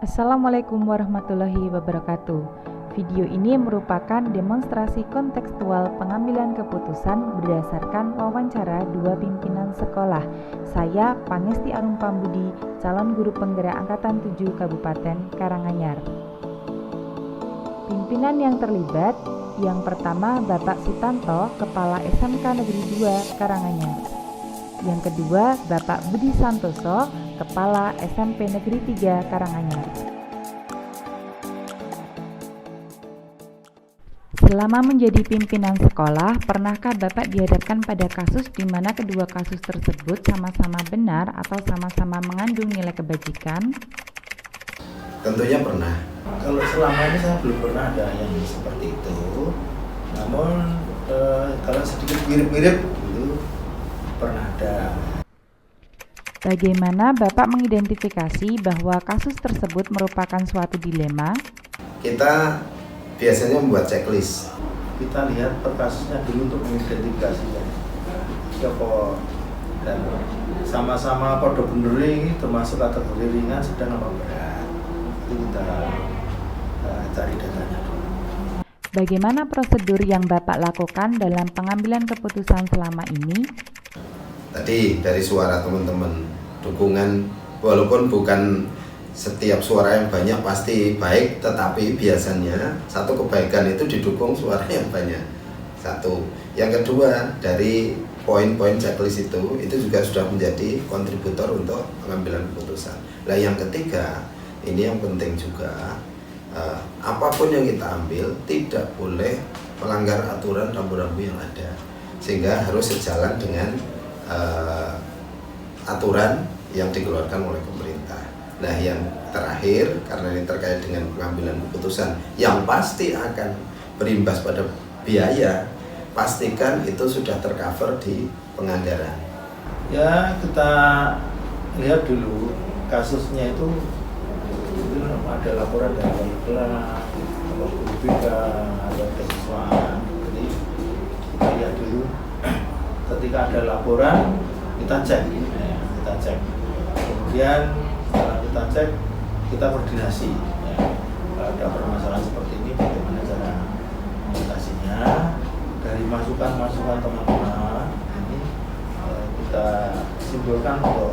Assalamualaikum warahmatullahi wabarakatuh. Video ini merupakan demonstrasi kontekstual pengambilan keputusan berdasarkan wawancara dua pimpinan sekolah. Saya, Pangesti Arum Pambudi, calon guru penggerak Angkatan 7 Kabupaten Karanganyar. Pimpinan yang terlibat, yang pertama Bapak Sutanto, Kepala SMK Negeri 2 Karanganyar. Yang kedua, Bapak Budi Santoso, Kepala SMP Negeri 3 Karanganyar. Selama menjadi pimpinan sekolah, pernahkah Bapak dihadapkan pada kasus di mana kedua kasus tersebut sama-sama benar atau sama-sama mengandung nilai kebajikan? Tentunya pernah. Kalau selama ini saya belum pernah ada yang seperti itu. Namun kalau sedikit mirip-mirip itu pernah ada. Bagaimana Bapak mengidentifikasi bahwa kasus tersebut merupakan suatu dilema? Kita biasanya membuat checklist. Kita lihat per kasusnya dulu untuk mengidentifikasinya. Siapa dan sama-sama pada bener ini termasuk kategori ringan, sedang apa berat. Itu kita cari datanya dulu. Bagaimana prosedur yang Bapak lakukan dalam pengambilan keputusan selama ini? Tadi dari suara teman-teman, dukungan walaupun bukan setiap suara yang banyak pasti baik, tetapi biasanya satu kebaikan itu didukung suara yang banyak. Satu. Yang kedua, dari poin-poin checklist itu juga sudah menjadi kontributor untuk pengambilan keputusan. Nah, yang ketiga, ini yang penting juga, apapun yang kita ambil tidak boleh melanggar aturan rambu-rambu yang ada, sehingga harus sejalan dengan aturan yang dikeluarkan oleh pemerintah. Nah, yang terakhir, karena ini terkait dengan pengambilan keputusan yang pasti akan berimbas pada biaya, pastikan itu sudah tercover di penganggaran. Ya, kita lihat dulu kasusnya itu ada laporan dari wali kelas, atau guru BK, atau kesiswaan. Jadi kita lihat dulu. Ketika ada laporan, kita cek. Kemudian setelah kita cek, kita koordinasi. Kalau ada permasalahan seperti ini, bagaimana cara mengatasinya? Dari masukan-masukan teman-teman, ini kita simpulkan untuk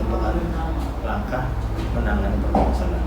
menentukan langkah menangani permasalahan.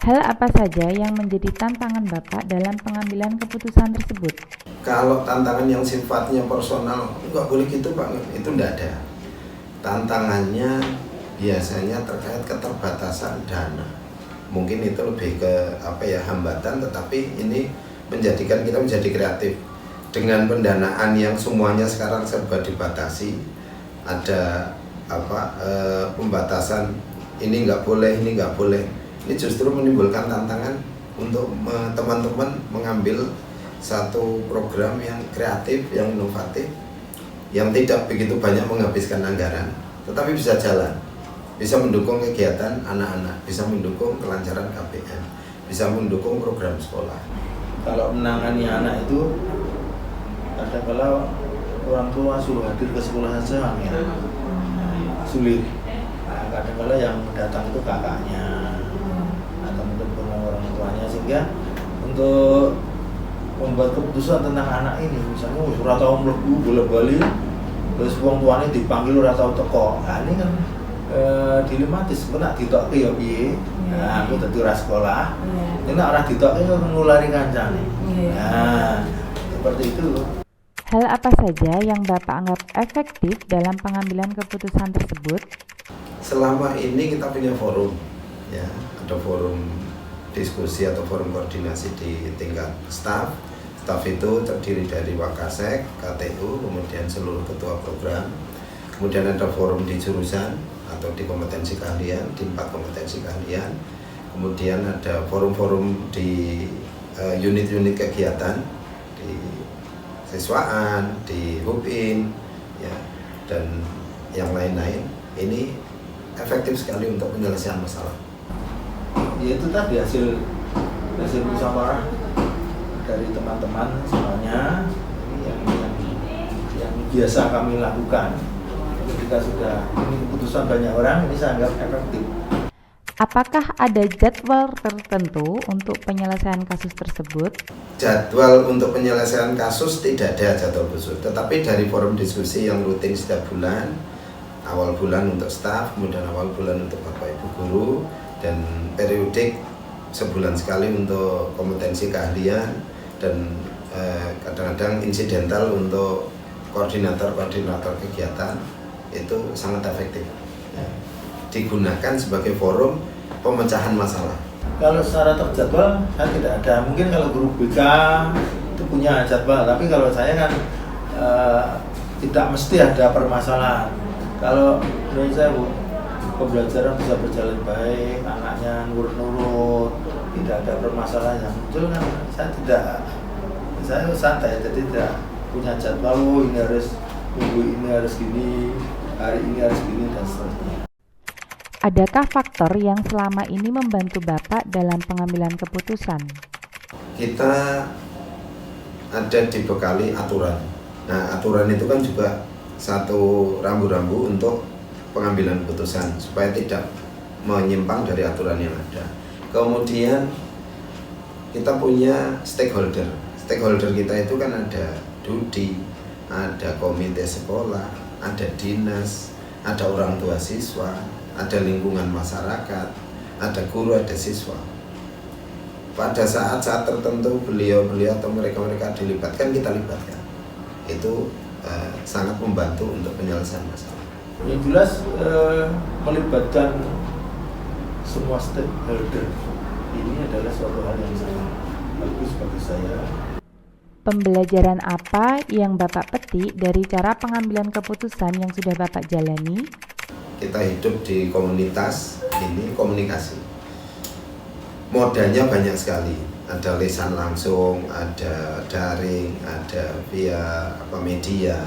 Hal apa saja yang menjadi tantangan Bapak dalam pengambilan keputusan tersebut? Kalau tantangan yang sifatnya personal, nggak boleh gitu Pak, itu nggak ada. Tantangannya biasanya terkait keterbatasan dana. Mungkin itu lebih ke hambatan, tetapi ini menjadikan kita menjadi kreatif. Dengan pendanaan yang semuanya sekarang serba dibatasi, ada pembatasan, ini nggak boleh, ini nggak boleh. Ini justru menimbulkan tantangan untuk teman-teman mengambil satu program yang kreatif, yang inovatif, yang tidak begitu banyak menghabiskan anggaran, tetapi bisa jalan, bisa mendukung kegiatan anak-anak, bisa mendukung kelancaran KPM, bisa mendukung program sekolah. Kalau menangani anak itu, ada kalau orang tua suruh hadir ke sekolah saja sulit. Nah, kadang-kadang yang datang itu kakaknya atau mungkin orang tuanya, sehingga untuk membuat keputusan tentang anak ini, misalnya ora tau mlebu bola-bali, terus wong tuane dipanggil ora tau teko. Nah, ini kan dilematis, kok nak ditokke ya piye? Nah, aku dadi ora sekolah. Nek ora ditokke ya nulari kancane. Nah, seperti itu. Hal apa saja yang Bapak anggap efektif dalam pengambilan keputusan tersebut? Selama ini kita punya forum, ya, ada forum diskusi atau forum koordinasi di tingkat staf. Staf itu terdiri dari Wakasek, KTU, kemudian seluruh ketua program. Kemudian ada forum di jurusan atau di kompetensi keahlian, di 4 kompetensi keahlian. Kemudian ada forum-forum di unit-unit kegiatan, di siswaan, di HUPIN, ya, dan yang lain-lain. Ini efektif sekali untuk penyelesaian masalah. Ya itu tadi hasil musyawarah dari teman-teman semuanya, yang biasa kami lakukan. Ketika sudah ini keputusan banyak orang, ini saya anggap efektif. Apakah ada jadwal tertentu untuk penyelesaian kasus tersebut? Jadwal untuk penyelesaian kasus tidak ada jadwal khusus, tetapi dari forum diskusi yang rutin setiap bulan, awal bulan untuk staf, kemudian awal bulan untuk Bapak Ibu guru, dan periodik sebulan sekali untuk kompetensi keahlian, dan kadang-kadang insidental untuk koordinator kegiatan, itu sangat efektif. Digunakan sebagai forum pemecahan masalah. Kalau secara terjadwal saya tidak ada. Mungkin kalau guru BK itu punya jadwal, tapi kalau saya kan tidak mesti ada permasalahan. Kalau menurut saya pembelajaran bisa berjalan baik, anaknya nurut-nurut, tidak ada permasalahan yang muncul, kan saya santai, jadi tidak punya jadwal. Ini harus minggu ini harus gini, hari ini harus gini, dan seterusnya. Adakah faktor yang selama ini membantu Bapak dalam pengambilan keputusan? Kita ada dibekali aturan. Nah, aturan itu kan juga satu rambu-rambu untuk pengambilan keputusan supaya tidak menyimpang dari aturan yang ada. Kemudian kita punya stakeholder. Stakeholder kita itu kan ada DUDI, ada komite sekolah, ada dinas, ada orang tua siswa, ada lingkungan masyarakat, ada guru, ada siswa. Pada saat-saat tertentu beliau atau mereka dilibatkan, kita libatkan. Itu sangat membantu untuk penyelesaian masalah. Yang jelas melibatkan semua stakeholder ini adalah suatu hal yang sangat bagus bagi saya. Pembelajaran apa yang Bapak petik dari cara pengambilan keputusan yang sudah Bapak jalani? Kita hidup di komunitas ini, komunikasi. Modanya banyak sekali. Ada lisan langsung, ada daring, ada via media,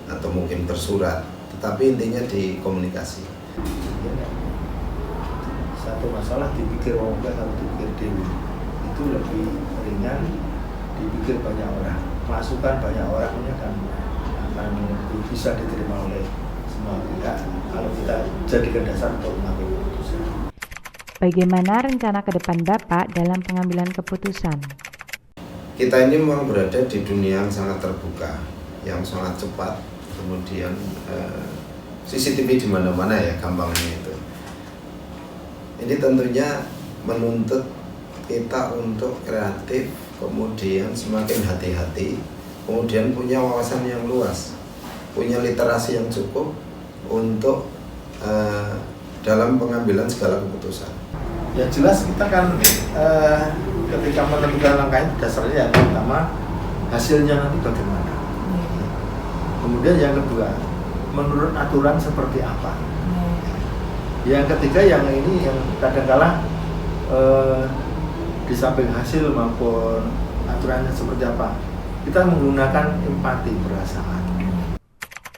atau mungkin bersurat. Tetapi intinya di komunikasi. Satu masalah dipikir orang, kalau dipikir dewi itu lebih ringan, dipikir banyak orang, masukan banyak orang ini akan bisa diterima oleh semua pihak kalau kita jadikan dasar untuk mengambil keputusan. Bagaimana rencana ke depan Bapak dalam pengambilan keputusan? Kita ini memang berada di dunia yang sangat terbuka, yang sangat cepat, kemudian CCTV di mana-mana ya, gampangnya itu. Ini tentunya menuntut kita untuk kreatif, kemudian semakin hati-hati, kemudian punya wawasan yang luas, punya literasi yang cukup untuk dalam pengambilan segala keputusan. Yang jelas kita kan ketika menentukan langkah itu dasarnya yang pertama hasilnya nanti bagaimana. Kemudian yang kedua, menurut aturan seperti apa. Yang ketiga yang ini yang kadang-kala di samping hasil maupun aturannya seperti apa, kita menggunakan empati, perasaan.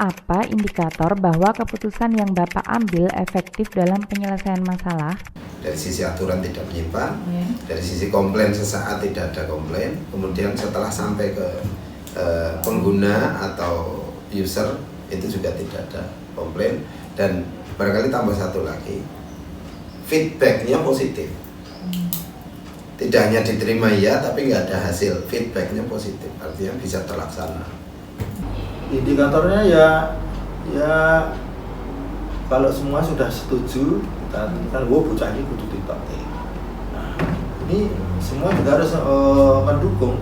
Apa indikator bahwa keputusan yang Bapak ambil efektif dalam penyelesaian masalah? Dari sisi aturan tidak menyimpang, dari sisi komplain sesaat tidak ada komplain, kemudian setelah sampai ke pengguna atau user itu juga tidak ada komplain, dan barangkali tambah satu lagi, feedbacknya positif. Tidak hanya diterima ya, tapi nggak ada hasil, feedbacknya positif, artinya bisa terlaksana. Indikatornya ya kalau semua sudah setuju, kita tentukan bocah ini kudu ditokti. Nah, ini semua juga harus mendukung.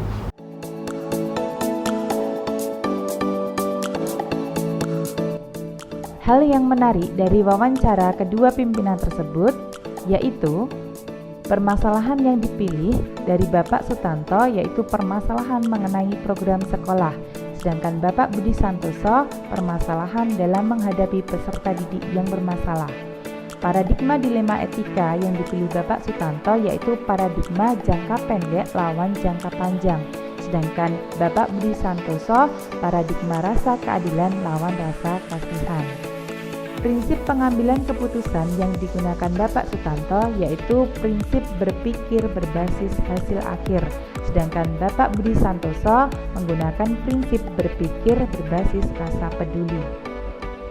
Hal yang menarik dari wawancara kedua pimpinan tersebut yaitu permasalahan yang dipilih dari Bapak Sutanto yaitu permasalahan mengenai program sekolah, sedangkan Bapak Budi Santoso permasalahan dalam menghadapi peserta didik yang bermasalah. Paradigma dilema etika yang dipilih Bapak Sutanto yaitu paradigma jangka pendek lawan jangka panjang, sedangkan Bapak Budi Santoso paradigma rasa keadilan lawan rasa kasihan. Prinsip pengambilan keputusan yang digunakan Bapak Sutanto yaitu prinsip berpikir berbasis hasil akhir, sedangkan Bapak Budi Santoso menggunakan prinsip berpikir berbasis rasa peduli.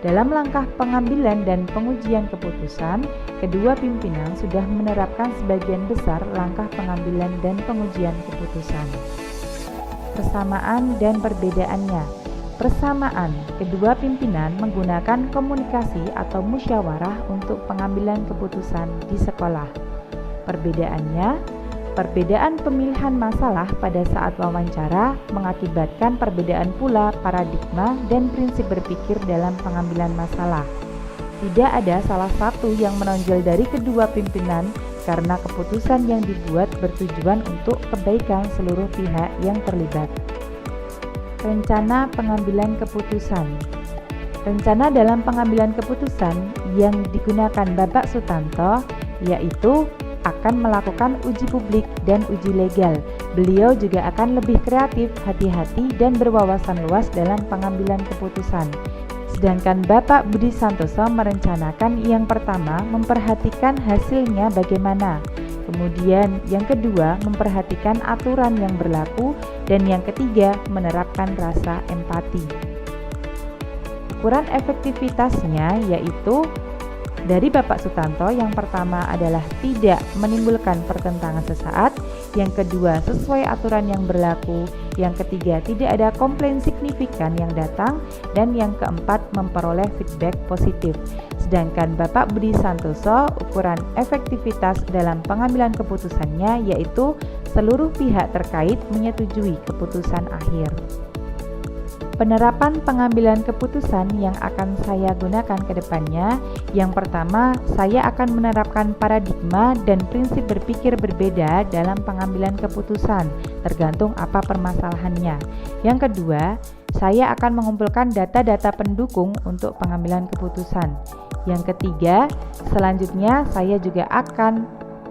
Dalam langkah pengambilan dan pengujian keputusan, kedua pimpinan sudah menerapkan sebagian besar langkah pengambilan dan pengujian keputusan. Persamaan dan perbedaannya. Persamaan, kedua pimpinan menggunakan komunikasi atau musyawarah untuk pengambilan keputusan di sekolah. Perbedaannya, perbedaan pemilihan masalah pada saat wawancara mengakibatkan perbedaan pula paradigma dan prinsip berpikir dalam pengambilan masalah. Tidak ada salah satu yang menonjol dari kedua pimpinan karena keputusan yang dibuat bertujuan untuk kebaikan seluruh pihak yang terlibat. Rencana pengambilan keputusan. Rencana dalam pengambilan keputusan yang digunakan Bapak Sutanto yaitu akan melakukan uji publik dan uji legal. Beliau juga akan lebih kreatif, hati-hati, dan berwawasan luas dalam pengambilan keputusan. Sedangkan Bapak Budi Santoso merencanakan yang pertama memperhatikan hasilnya bagaimana. Kemudian yang kedua memperhatikan aturan yang berlaku dan yang ketiga menerapkan rasa empati. Ukuran efektivitasnya yaitu dari Bapak Sutanto yang pertama adalah tidak menimbulkan pertentangan sesaat, yang kedua sesuai aturan yang berlaku, yang ketiga tidak ada komplain signifikan yang datang, dan yang keempat memperoleh feedback positif. Sedangkan Bapak Budi Santoso ukuran efektivitas dalam pengambilan keputusannya yaitu seluruh pihak terkait menyetujui keputusan akhir. Penerapan pengambilan keputusan yang akan saya gunakan ke depannya, yang pertama, saya akan menerapkan paradigma dan prinsip berpikir berbeda dalam pengambilan keputusan, tergantung apa permasalahannya. Yang kedua, saya akan mengumpulkan data-data pendukung untuk pengambilan keputusan. Yang ketiga, selanjutnya saya juga akan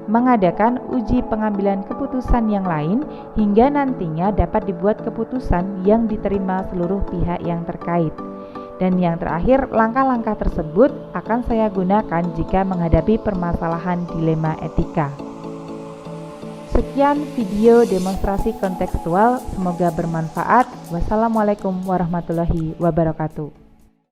mengadakan uji pengambilan keputusan yang lain hingga nantinya dapat dibuat keputusan yang diterima seluruh pihak yang terkait. Dan yang terakhir, langkah-langkah tersebut akan saya gunakan jika menghadapi permasalahan dilema etika. Sekian video demonstrasi kontekstual, semoga bermanfaat. Wassalamualaikum warahmatullahi wabarakatuh.